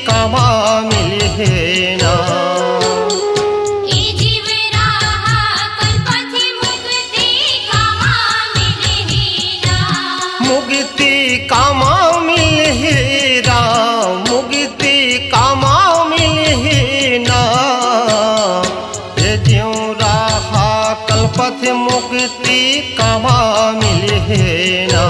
कामा मिली है ना। मुक्ति कामा मिली राम, मुक्ति कामा मिली ना। ये ज्यों रहा कल्पथ मुक्ति कामा मिली है ना।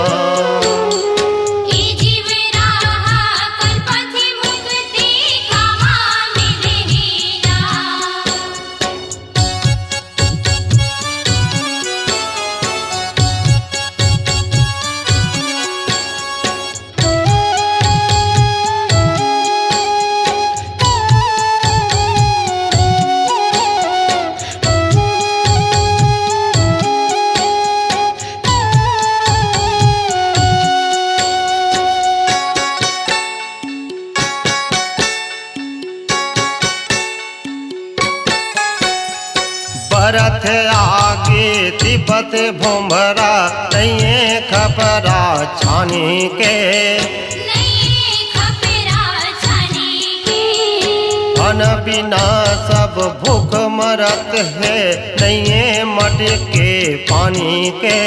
भरत आगे तिब्बत भुमरा नहीं खपरा छानी के। अन बिना सब भूख मरत है नहीं मटके पानी के।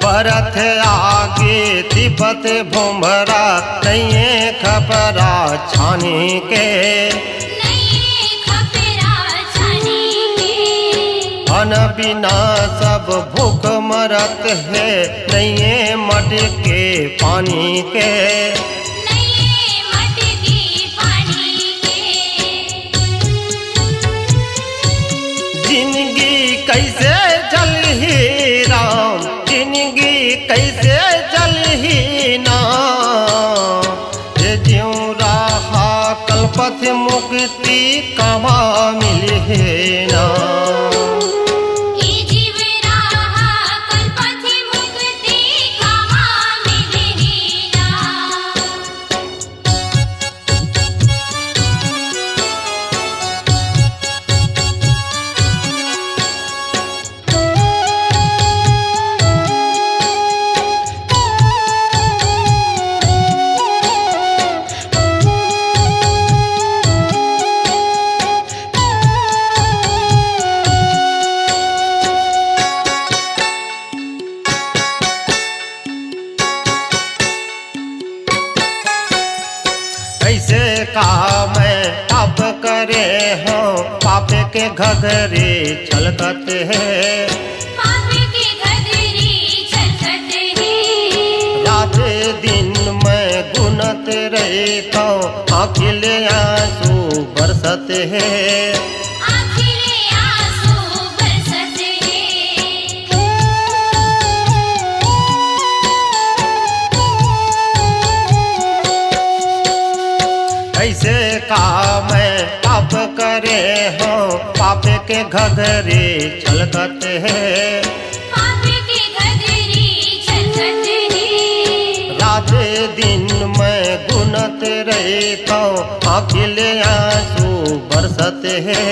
भरत आगे तिब्बत भुमरा नहीं खपरा छानी के। अन बिना सब भूख मरत है नहीं मटके पानी के। जिंदगी कैसे चली राम, जिंदगी कैसे चली ना। ये ज्यों रहा कल्पथ मुक्ति कामा मिली है ना। कैसे काम पाप करे हो, पाप के घघरे छलकत है। रात दिन में गुनत रहता आँखिल आंसू बरसत है। ऐसे काम पाप करे हो, पाप के घघरे छलकत है। रात दिन में गुनत रहता आँखिल आंसू बरसत है।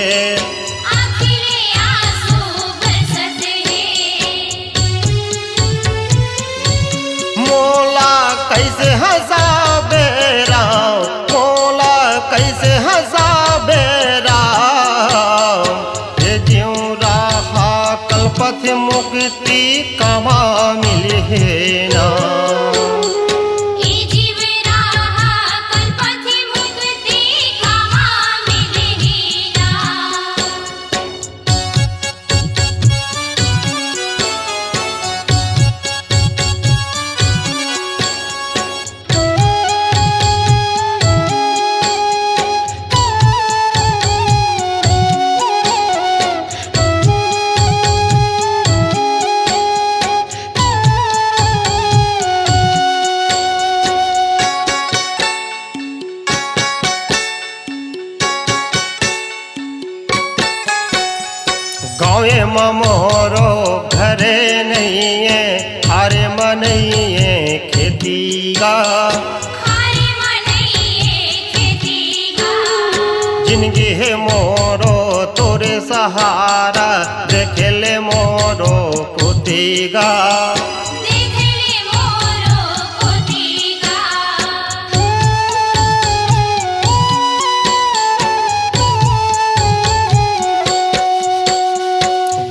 मोला कैसे हंसाबे राम, मोला कैसे हंसाबे राम। ये ज्यों रहा कल्पथ मुक्ति कामा मिली है ना। गाँवे मोरो घरे नहीं है, हारे में नहीं है खेती का। जिंदगी है मोरो तो सहारा देखले मोरो कुतिगा देखले मोरो कुतिगा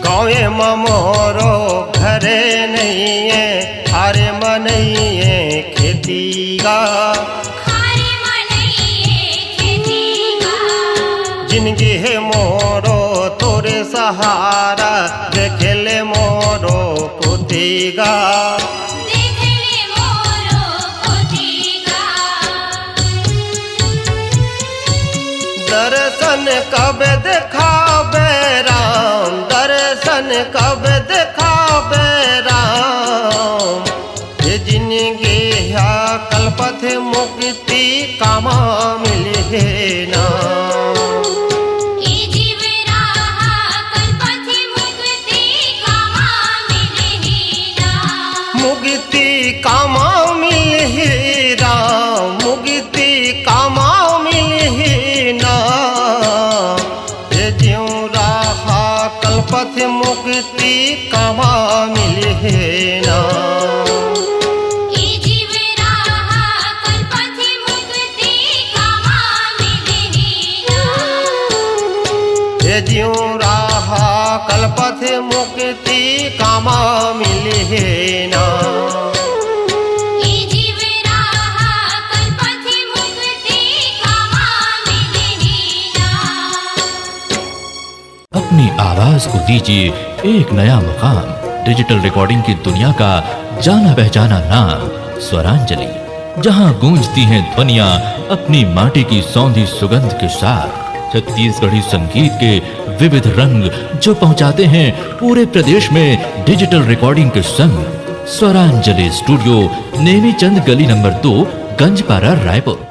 गाँवे में मोरो घरे नहीं है हारे में नहीं है खेतीगा हारे मनइए खेतीगा जिंदगी है मोरो तोरे सहारा देखले मोरो कुतिगा देखले मोरो कुतिगा दर्शन कब दिखावे राम दर्शन कब दिखावे राम ये जिंदगी है कल्पथ मुक्ति कामा मिले ना ई जीव राहा कल्पथि मुक्ति कामा मिलहि ना मुक्ति कामा मिले राम मुक्ति कामा मिले ना ये ज्यों रहा कल्पथ मुक्ति कामा मिले ना ई जीव राहा कल्पथि मुक्ति कामा मिलहि ना ये ज्यों रहा कल्पथ मुक्ति कामा मिले ना ई जीव राहा कल्पथि मुक्ति कामा मिलहि ना अपनी आवाज को दीजिए एक नया मुकाम। डिजिटल रिकॉर्डिंग की दुनिया का जाना पहचाना नाम स्वरांजलि, जहां गूंजती हैं ध्वनियां अपनी माटी की सौंधी सुगंध के साथ। छत्तीसगढ़ी संगीत के विविध रंग जो पहुंचाते हैं पूरे प्रदेश में डिजिटल रिकॉर्डिंग के संग। स्वरांजलि स्टूडियो, नेमीचंद गली नंबर 2, गंजपारा, रायपुर।